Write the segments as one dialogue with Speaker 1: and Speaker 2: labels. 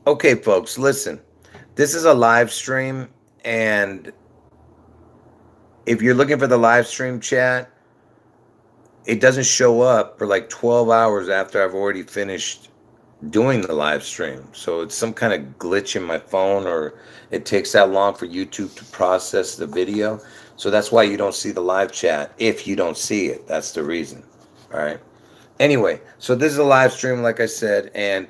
Speaker 1: Okay, folks, listen. This is a live stream, and if you're looking for the live stream chat, it doesn't show up for like 12 hours after I've already finished doing the live stream. So it's some kind of glitch in my phone, or it takes that long for YouTube to process the video. So that's why you don't see the live chat if you don't see it. That's the reason. All right. Anyway, so this is a live stream, like I said, and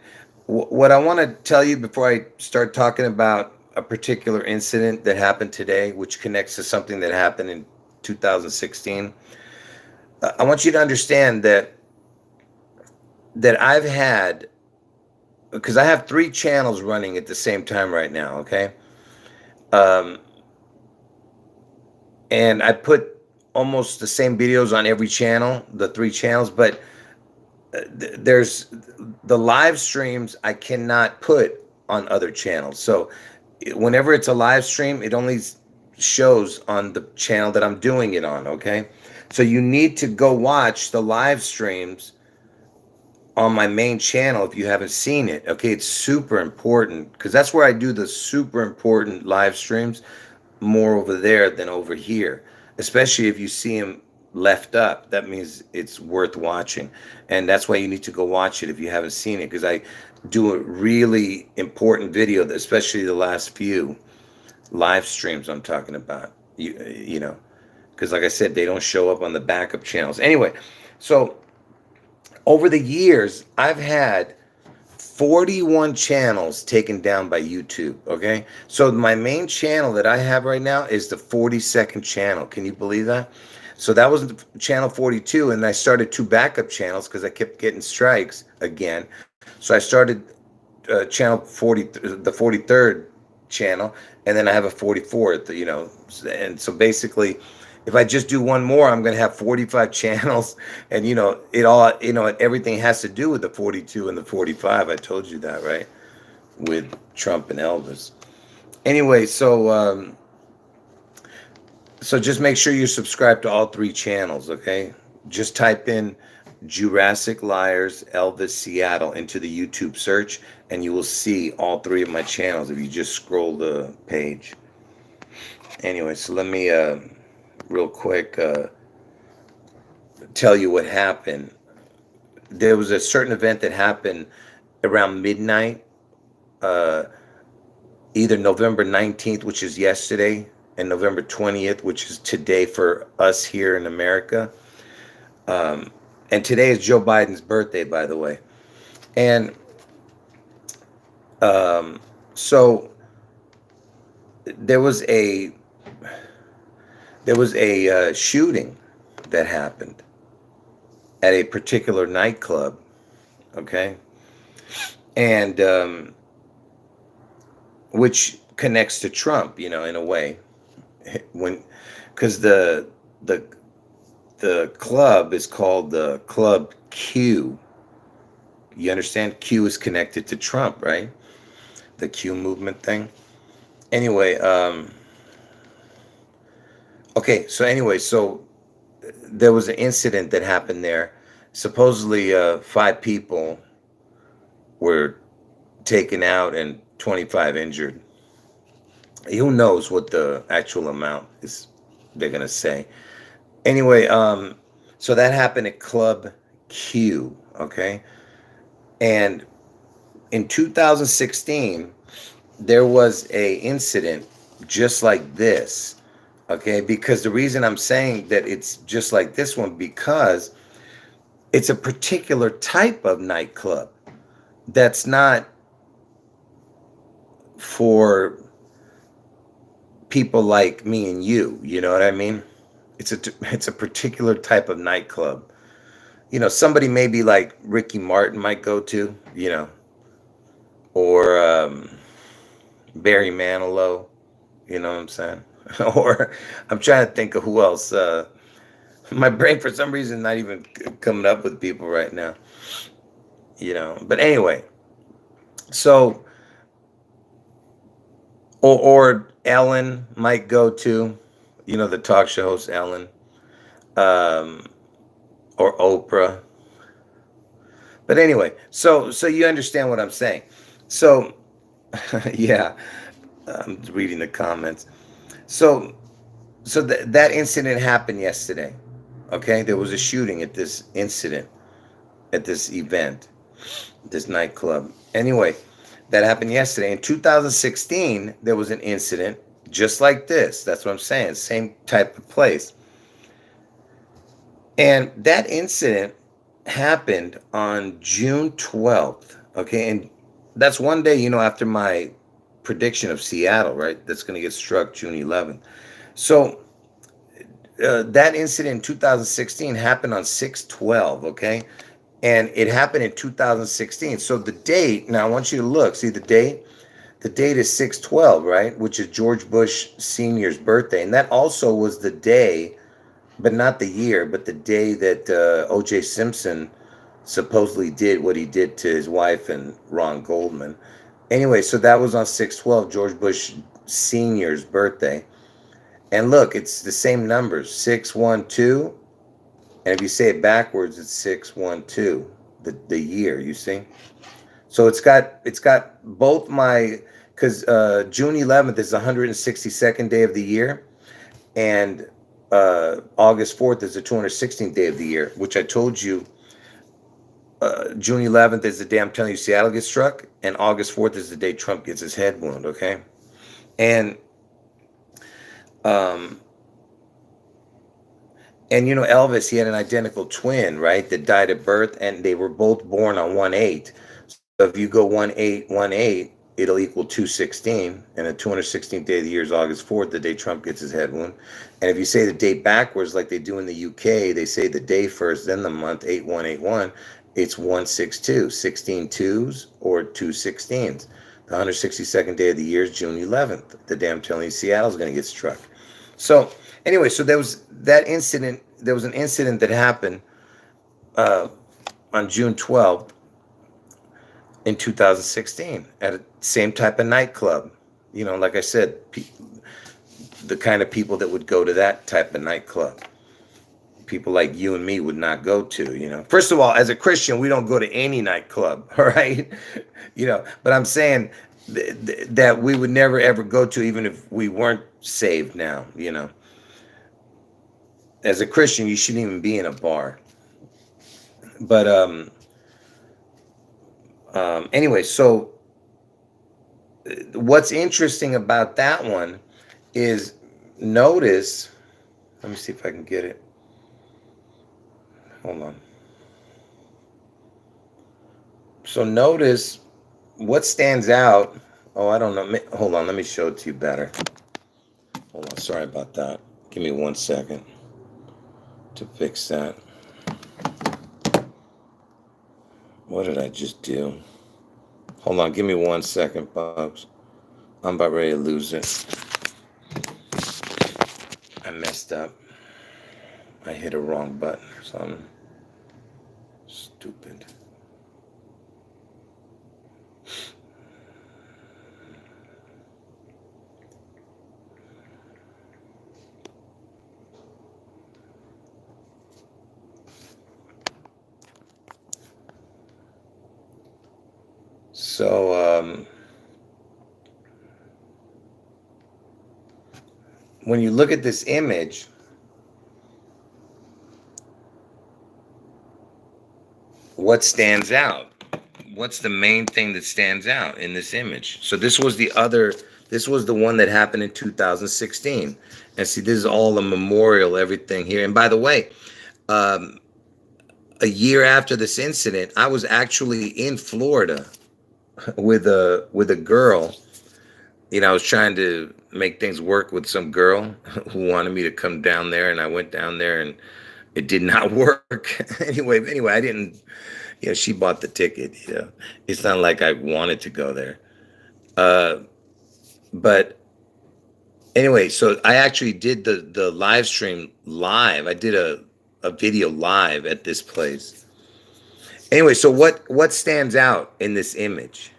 Speaker 1: what I want to tell you before I start talking about a particular incident that happened today, which connects to something that happened in 2016. I want you to understand that I've had, because I have three channels running at the same time right now. Okay, um, and I put almost the same videos on every channel, the three channels, but there's the live streams I cannot put on other channels. So whenever it's a live stream, it only shows on the channel that I'm doing it on. Okay, so you need to go watch the live streams on my main channel if you haven't seen it. Okay, it's super important because that's where I do the super important live streams, more over there than over here, especially if you see them left up. That means it's worth watching, and that's why you need to go watch it if you haven't seen it, because I do a really important video, especially the last few live streams I'm talking about. You know, because like I said, they don't show up on the backup channels anyway. So over the years, I've had 41 channels taken down by YouTube. Okay. So my main channel that I have right now is the 42nd channel. Can you believe that? So that was channel 42. And I started two backup channels because I kept getting strikes again. So I started channel 40, the 43rd channel. And then I have a 44th, you know. And so basically, if I just do one more, I'm going to have 45 channels, and it all, everything has to do with the 42 and the 45. I told you that, right? With Trump and Elvis. Anyway, so just make sure you subscribe to all three channels, okay? Just type in Jurassic Liars Elvis Seattle into the YouTube search, and you will see all three of my channels if you just scroll the page. Anyway, so let me real quick tell you what happened. There was a certain event that happened around midnight, uh, either November 19th, which is yesterday, and November 20th, which is today for us here in America. Um, and today is Joe Biden's birthday, by the way. And um, so there was a shooting that happened at a particular nightclub. Okay, and which connects to Trump, in a way, when because the the club is called the Club Q. You understand? Q is connected to Trump, right? The Q movement thing. Anyway, okay. So anyway, so there was an incident that happened there. Supposedly, five people were taken out and 25 injured. Who knows what the actual amount is they're gonna say. Anyway, so that happened at Club Q, okay? And in 2016, there was a incident just like this, okay? Because the reason I'm saying that it's just like this one, because it's a particular type of nightclub that's not for people like me and you know what I mean? It's a particular type of nightclub. Somebody maybe like Ricky Martin might go to, or Barry Manilow, you know what I'm saying? Or I'm trying to think of who else. My brain, for some reason, not even coming up with people right now, But anyway, so, or Ellen might go to, the talk show host Ellen, um, or Oprah. But anyway, so you understand what I'm saying. So Yeah, I'm reading the comments. So, that incident happened yesterday. Okay, there was a shooting at this incident, at this event, this nightclub. Anyway, that happened yesterday. In 2016, there was an incident just like this. That's what I'm saying. Same type of place. And that incident happened on June 12th. Okay. And that's one day, after my prediction of Seattle, right? That's going to get struck June 11th. So that incident in 2016 happened on 6/12. Okay. And it happened in 2016. So the date, now I want you to look, see the date? The date is 6/12, right? Which is George Bush Sr.'s birthday. And that also was the day, but not the year, but the day that O.J. Simpson supposedly did what he did to his wife and Ron Goldman. Anyway, so that was on 6/12, George Bush Sr.'s birthday. And look, it's the same numbers, 612. And if you say it backwards, it's 612, the year, you see? So it's got both my, because June 11th is the 162nd day of the year, and August 4th is the 216th day of the year, which I told you. June 11th is the day I'm telling you Seattle gets struck, and August 4th is the day Trump gets his head wound. Okay, and um, Elvis, he had an identical twin, right, that died at birth, and they were both born on 1/8. So if you go 1/8, 1/8, it'll equal 216, and the 216th day of the year is August 4th, the day Trump gets his head wound. And if you say the date backwards, like they do in the UK, they say the day first, then the month, 8181. It's 162, 16 twos or 216s. The 162nd day of the year is June 11th, the day I'm telling you Seattle's going to get struck. So anyway, so there was that incident. There was an incident that happened uh, on June 12th in 2016 at the same type of nightclub. Like I said, the kind of people that would go to that type of nightclub. People like you and me would not go to. First of all, as a Christian, we don't go to any nightclub, all right? But I'm saying that we would never ever go to, even if we weren't saved now. As a Christian, you shouldn't even be in a bar. But anyway, so what's interesting about that one is, notice, let me see if I can get it. Hold on. So notice what stands out. Oh, I don't know. Hold on. Let me show it to you better. Hold on. Sorry about that. Give me 1 second to fix that. What did I just do? Hold on. Give me 1 second, folks. I'm about ready to lose it. I messed up. I hit a wrong button or something. Stupid. So, when you look at this image, what stands out? What's the main thing that stands out in this image? So this was the one that happened in 2016. And see, this is all the memorial, everything here. And by the way, a year after this incident, I was actually in Florida with a girl. I was trying to make things work with some girl who wanted me to come down there, and I went down there, and it did not work. Anyway, I didn't. She bought the ticket. It's not like I wanted to go there. But anyway, so I actually did the live stream live. I did a video live at this place. Anyway, so what stands out in this image?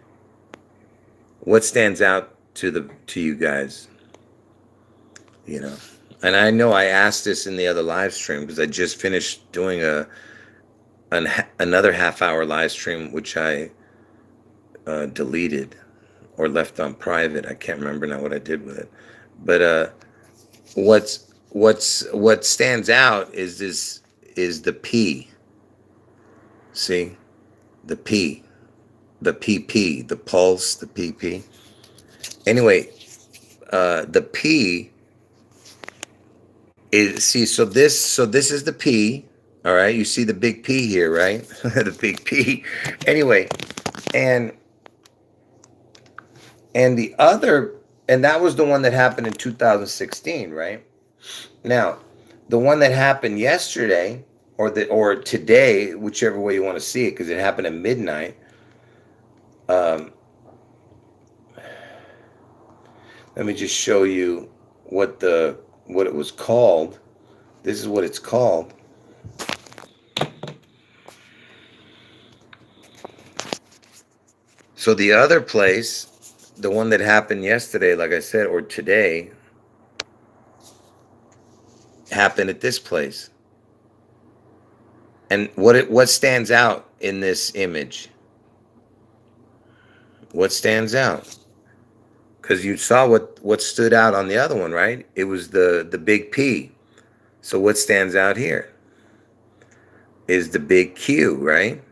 Speaker 1: What stands out to you guys? And I know I asked this in the other live stream because I just finished doing another half-hour live stream, which I deleted or left on private. I can't remember now what I did with it. But what stands out is the P. See? The P. The PP, the pulse, the PP. Anyway, the P is, see, so this is the P. All right, you see the big P here, right? The big P. Anyway, and the other, and that was the one that happened in 2016, right? Now, the one that happened yesterday or today, whichever way you want to see it, because it happened at midnight. Let me just show you what it was called. This is what it's called. So the other place, the one that happened yesterday, like I said, or today, happened at this place. And what stands out in this image? What stands out? Because you saw what stood out on the other one, right? It was the big P. So what stands out here is the big Q, right?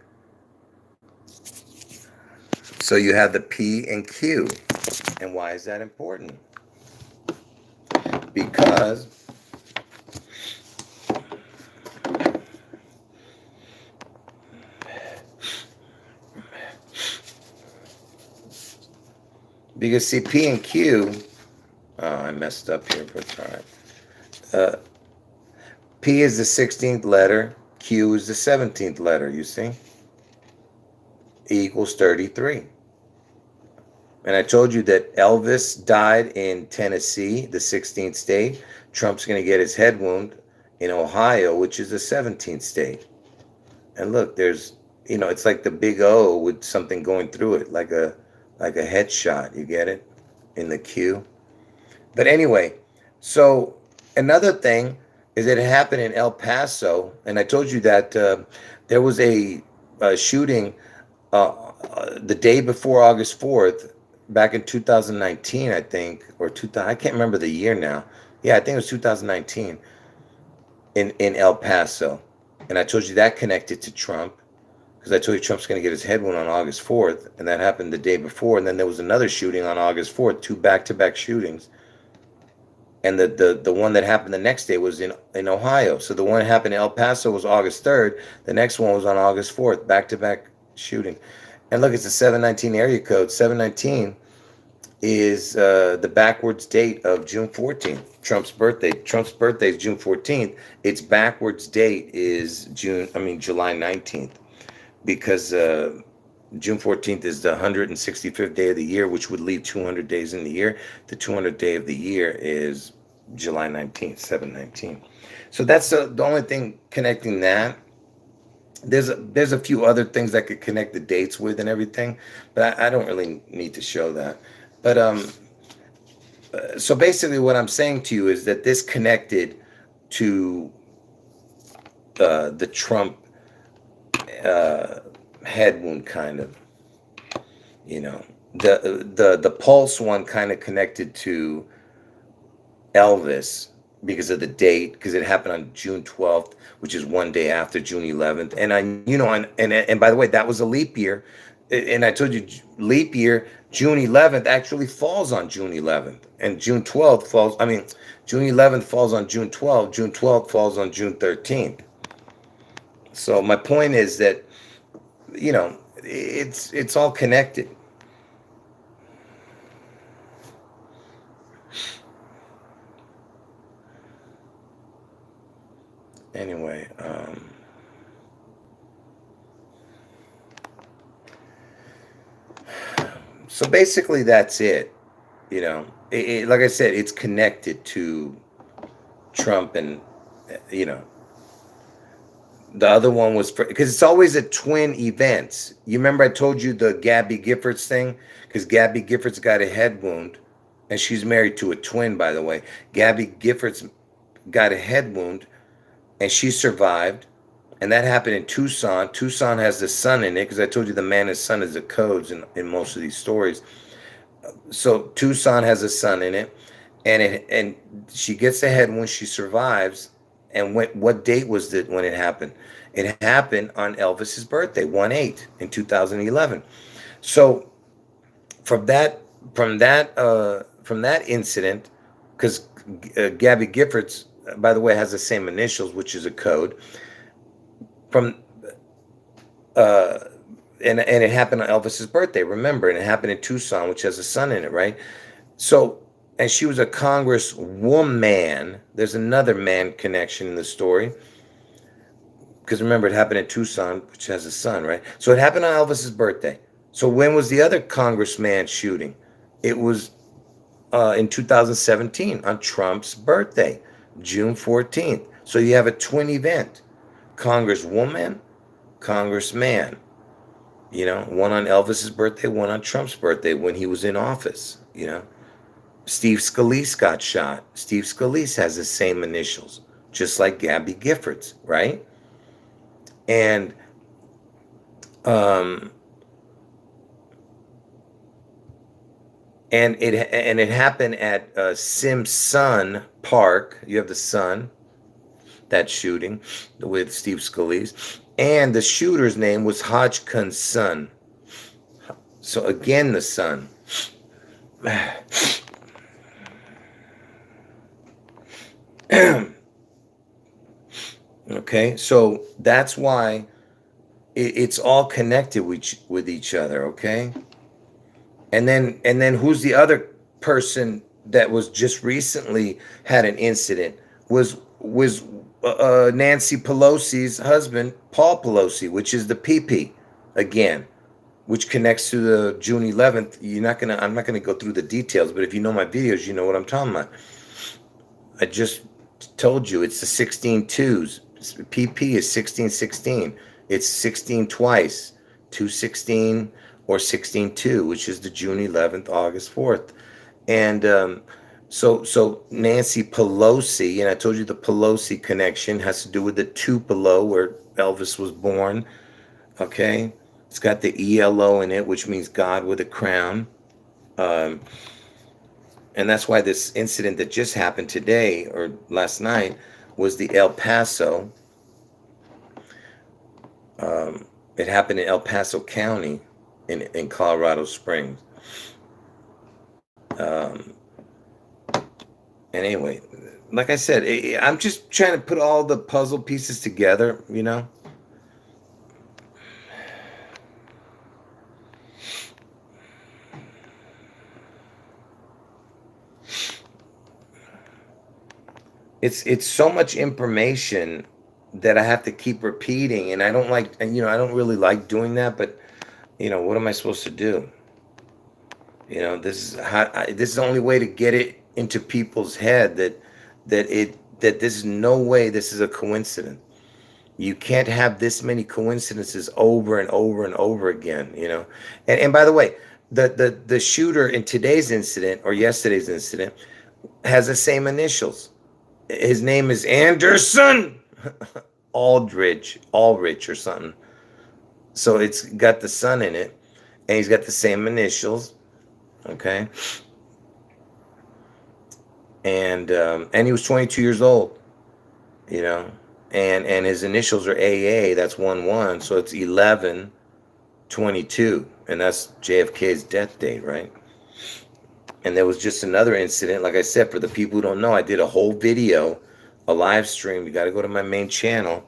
Speaker 1: So you have the P and Q. And why is that important? Because see, P and Q, oh, I messed up here, but it's all right. P is the 16th letter, Q is the 17th letter, you see? E equals 33. And I told you that Elvis died in Tennessee, the 16th state. Trump's going to get his head wound in Ohio, which is the 17th state. And look, there's, it's like the big O with something going through it, like a headshot. You get it? In the Q. But anyway, so another thing is that it happened in El Paso. And I told you that there was a shooting the day before August 4th, back in 2019, I think, or 2000, I can't remember the year now. Yeah, I think it was 2019 in El Paso. And I told you that connected to Trump, because I told you Trump's going to get his head wound on August 4th, and that happened the day before. And then there was another shooting on August 4th, 2 back-to-back shootings. And the one that happened the next day was in Ohio. So the one that happened in El Paso was August 3rd. The next one was on August 4th, back-to-back shooting. And look, it's a 719 area code. 719 is the backwards date of June 14th, Trump's birthday. Trump's birthday is June 14th. Its backwards date is July 19th, because June 14th is the 165th day of the year, which would leave 200 days in the year. The 200th day of the year is July 19th, 719. So that's the only thing connecting that. There's a few other things that could connect the dates with and everything, but I don't really need to show that. But so basically what I'm saying to you is that this connected to the Trump head wound, kind of. The pulse one kind of connected to Elvis because of the date, because it happened on June 12th, which is one day after June 11th. And and by the way, that was a leap year. And I told you, leap year, June 11th actually falls on June 11th. And June 11th falls on June 12th. June 12th falls on June 13th. So my point is that, it's all connected. Anyway, so basically that's it. Like I said, it's connected to Trump, and the other one was because it's always a twin events. You remember I told you the Gabby Giffords thing, because Gabby Giffords got a head wound, and she's married to a twin, by the way. Gabby Giffords got a head wound, and she survived, and that happened in Tucson. Tucson has the sun in it, because I told you the man and son is the codes in most of these stories. So Tucson has a sun in it, and she gets ahead when she survives. And what date was it when it happened? It happened on Elvis's birthday, 1/8 in 2011. So from that from that incident, because Gabby Giffords, by the way, has the same initials, which is a code. From uh, and it happened on Elvis's birthday. Remember, and it happened in Tucson, which has a sun in it, right? So, and she was a congresswoman. There's another man connection in the story. Because remember, it happened in Tucson, which has a sun, right? So it happened on Elvis's birthday. So when was the other congressman shooting? It was in 2017 on Trump's birthday, June 14th. So you have a twin event: congresswoman, congressman. You know, one on Elvis's birthday, one on Trump's birthday when he was in office. You know, Steve Scalise got shot. Steve Scalise has the same initials, just like Gabby Giffords, right? And um, and it happened at Simpson Park. You have the sun, that shooting with Steve Scalise, and the shooter's name was Hodgkin's son. So again, the sun. Okay, so that's why it's all connected with each other. Okay, and then who's the other person that was just recently had an incident was Nancy Pelosi's husband, Paul Pelosi, which is the PP again, which connects to the June 11th. I'm not gonna go through the details, but if you know my videos, you know what I'm talking about. I just told you it's the 16 twos. PP is 1616. It's 16 twice, 216 or 16-2, which is the June 11th, August 4th. And so Nancy Pelosi, and I told you the Pelosi connection has to do with the Tupelo where Elvis was born. Okay, it's got the ELO in it, which means God with a crown. Um, and that's why this incident that just happened today or last night was the El Paso. It happened in El Paso County in Colorado Springs. Um, and anyway, like I said, I'm just trying to put all the puzzle pieces together, you know. It's so much information that I have to keep repeating, and I don't like, and I don't really like doing that, but what am I supposed to do? This is the only way to get it into people's head that this is no way this is a coincidence. You can't have this many coincidences over and over and over again, And by the way, the shooter in today's incident or yesterday's incident has the same initials. His name is Anderson Aldrich or something. So it's got the sun in it, and he's got the same initials. Okay, and he was 22 years old, and his initials are AA. That's 11, so it's 11/22, and that's JFK's death date, right? And there was just another incident. Like I said, for the people who don't know, I did a whole video, a live stream. You got to go to my main channel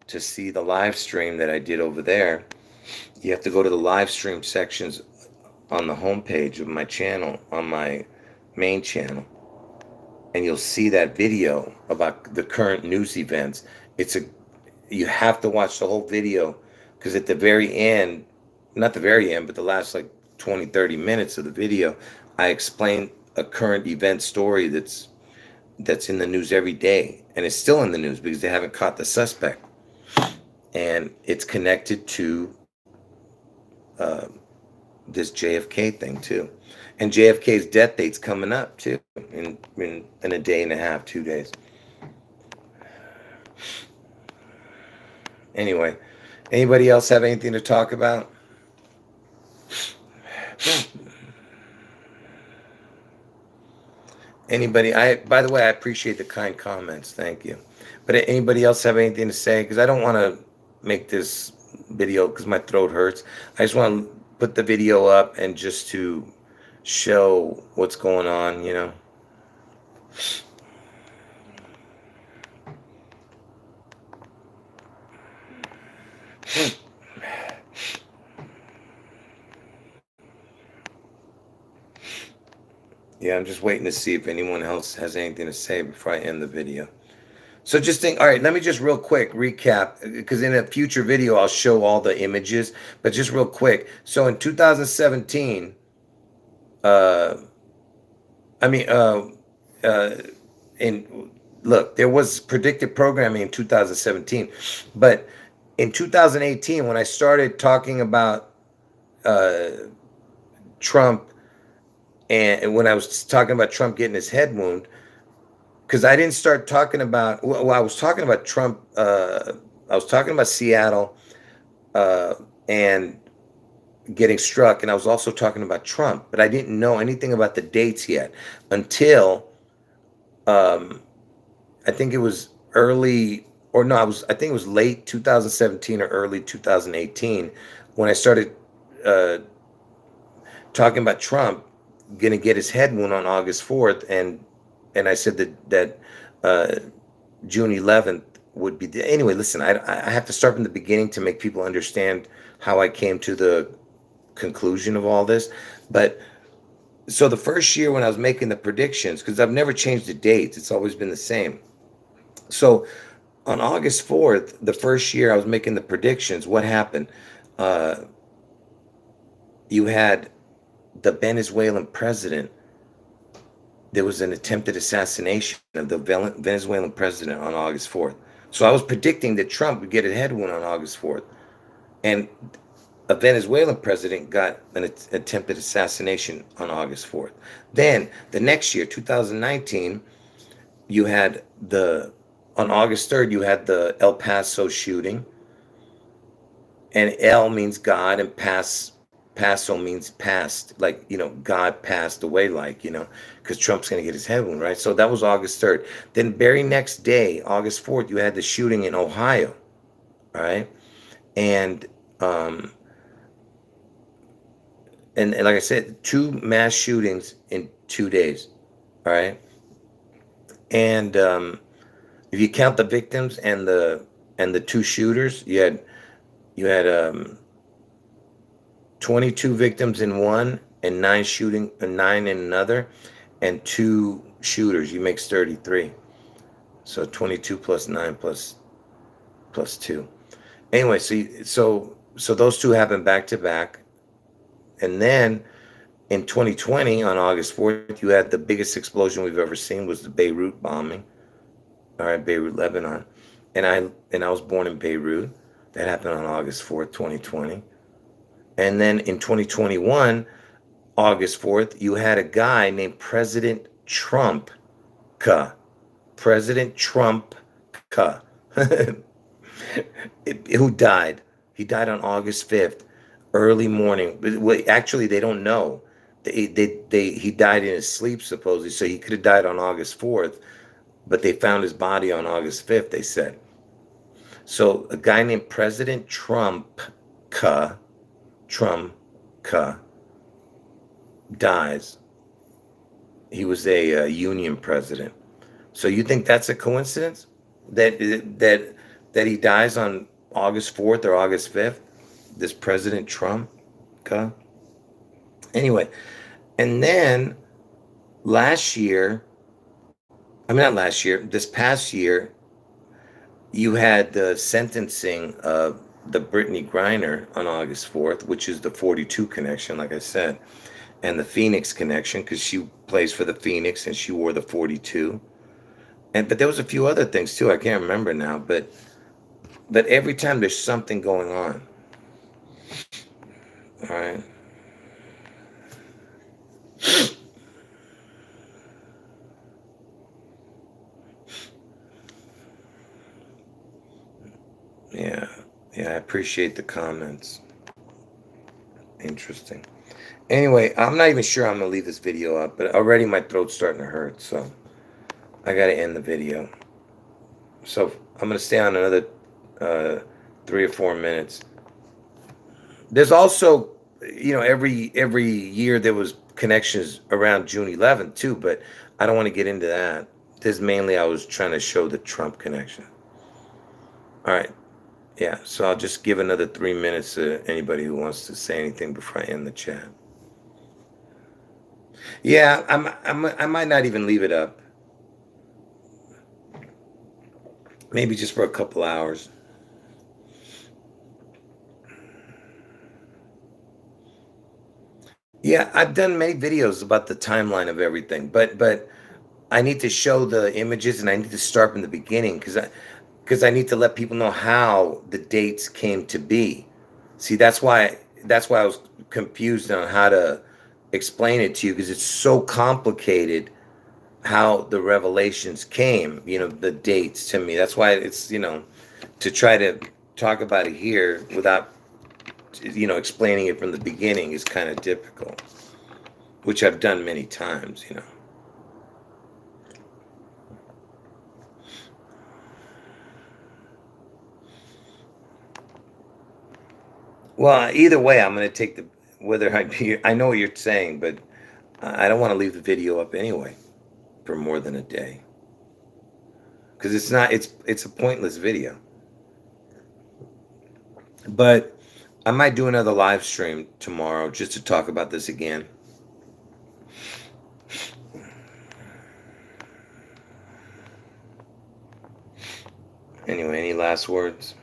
Speaker 1: to see the live stream that I did over there. You have to go to the live stream sections on the homepage of my channel, on my main channel, and you'll see that video about the current news events. You have to watch the whole video, because at the very end, not the very end, but the last like 20-30 minutes of the video, I explain a current event story that's in the news every day, and it's still in the news because they haven't caught the suspect, and it's connected to this JFK thing too, and JFK's death date's coming up too in a day and a half, 2 days. Anyway, anybody else have anything to talk about? Anybody? By the way, I appreciate the kind comments. Thank you. But anybody else have anything to say? Because I don't want to make this video because my throat hurts. I just want to put the video up and just to show what's going on, you know. Yeah, I'm just waiting to see if anyone else has anything to say before I end the video. So just think, all right, let me just real quick recap, because in a future video, I'll show all the images, but just real quick. So in 2017, uh, I mean, uh, in look, there was predictive programming in 2017, but in 2018, when I started talking about uh, Trump, and when I was talking about Trump getting his head wound, because I didn't start talking about, well, I was talking about Trump, I was talking about Seattle uh, and getting struck, and I was also talking about Trump, but I didn't know anything about the dates yet until um, I think it was early, or no, I think it was late 2017 or early 2018 when I started uh, talking about Trump going to get his head wound on August 4th, and I said that uh, June 11th would be the, anyway. Listen, I have to start from the beginning to make people understand how I came to the conclusion of all this. But so the first year when I was making the predictions, because I've never changed the dates, it's always been the same. So on August 4th, the first year I was making the predictions, what happened? Uh, you had the Venezuelan president. There was an attempted assassination of the Venezuelan president on August 4th. So I was predicting that Trump would get a head wound on August 4th. And a Venezuelan president got an attempted assassination on August 4th. Then the next year, 2019, you had on August 3rd, you had the El Paso shooting. And El means God, and Paso means past, like, God passed away, like, because Trump's going to get his head wound, right? So that was August 3rd. Then very next day, August 4th, you had the shooting in Ohio, all right? And um, and like I said, two mass shootings in 2 days, all right? And if you count the victims and the two shooters, you had 22 victims in one, and nine in another, and two shooters. You make 33. So 22 plus 9 plus 2. Anyway, so those two happened back to back. And then in 2020, on August 4th, you had the biggest explosion we've ever seen, was the Beirut bombing. All right, Beirut, Lebanon. And I was born in Beirut. That happened on August 4th, 2020. And then in 2021, August 4th, you had a guy named President Trump, President Trump, who died. He died on August 5th, early morning. Actually, they don't know. He died in his sleep, supposedly, so he could have died on August 4th, but they found his body on August 5th, they said. So a guy named President Trump, Trump, dies. He was a union president. So you think that's a coincidence that that he dies on August 4th or August 5th? This President Trump? Anyway, and then last year, I mean not last year, this past year, you had the sentencing of the Brittany Griner on August 4th, which is the 42 connection, like I said, and the Phoenix connection, because she plays for the Phoenix and she wore the 42. But there was a few other things too. I can't remember now, but every time there's something going on. All right. Yeah. Yeah, I appreciate the comments. Interesting. Anyway, I'm not even sure I'm gonna leave this video up, but already my throat's starting to hurt, so I gotta end the video. So I'm gonna stay on another 3 or 4 minutes. There's also, every year there was connections around June 11th too, but I don't want to get into that. This mainly I was trying to show the Trump connection. All right, yeah. So I'll just give another 3 minutes to anybody who wants to say anything before I end the chat. Yeah, I might not even leave it up. Maybe just for a couple hours. Yeah, I've done many videos about the timeline of everything, but I need to show the images and I need to start from the beginning because I need to let people know how the dates came to be. See, that's why I was confused on how to explain it to you because it's so complicated how the revelations came, the dates to me. That's why it's, to try to talk about it here without explaining it from the beginning is kind of difficult, which I've done many times. Well, either way, I'm going to take I know what you're saying, but I don't want to leave the video up anyway for more than a day because it's a pointless video. But I might do another live stream tomorrow just to talk about this again. Anyway, any last words?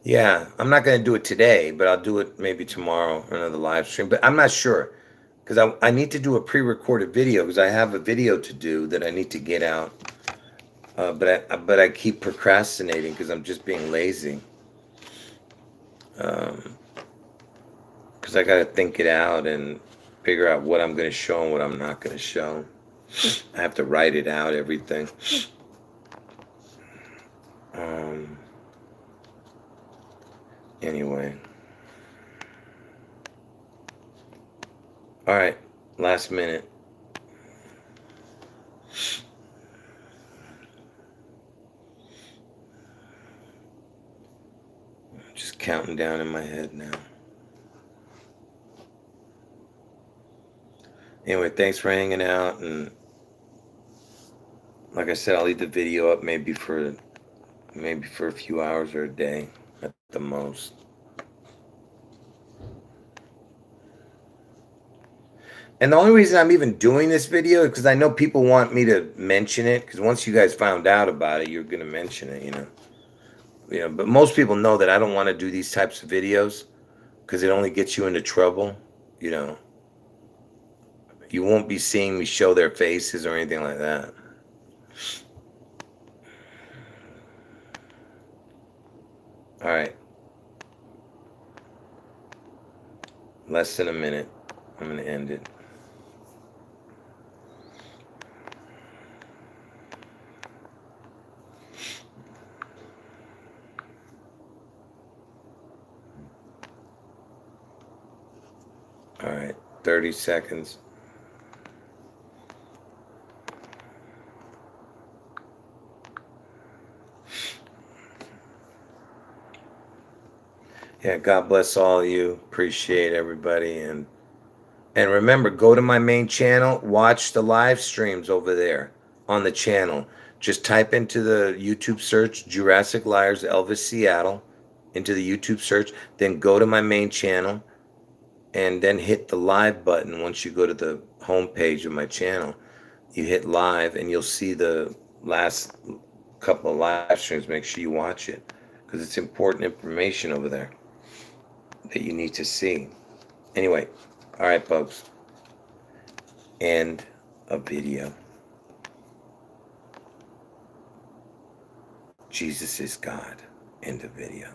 Speaker 1: Yeah, I'm not going to do it today, but I'll do it maybe tomorrow, another live stream. But I'm not sure because I need to do a pre-recorded video because I have a video to do that I need to get out. But I keep procrastinating because I'm just being lazy. Because I got to think it out and figure out what I'm going to show and what I'm not going to show. I have to write it out, everything. Anyway. All right, last minute. Just counting down in my head now. Anyway, thanks for hanging out, and like I said, I'll leave the video up maybe for a few hours or a day at the most. And the only reason I'm even doing this video is because I know people want me to mention it. Because once you guys found out about it, you're gonna mention it, But most people know that I don't want to do these types of videos because it only gets you into trouble. You won't be seeing me show their faces or anything like that. All right. Less than a minute. I'm going to end it. All right. 30 seconds. Yeah, God bless all of you. Appreciate everybody. And remember, go to my main channel, watch the live streams over there on the channel. Just type into the YouTube search Jurassic Liars Elvis Seattle into the YouTube search, then go to my main channel and then hit the live button. Once you go to the home page of my channel, you hit live and you'll see the last couple of live streams, make sure you watch it because it's important information over there that you need to see. Anyway, all right, folks. End of video. Jesus is God. End of video.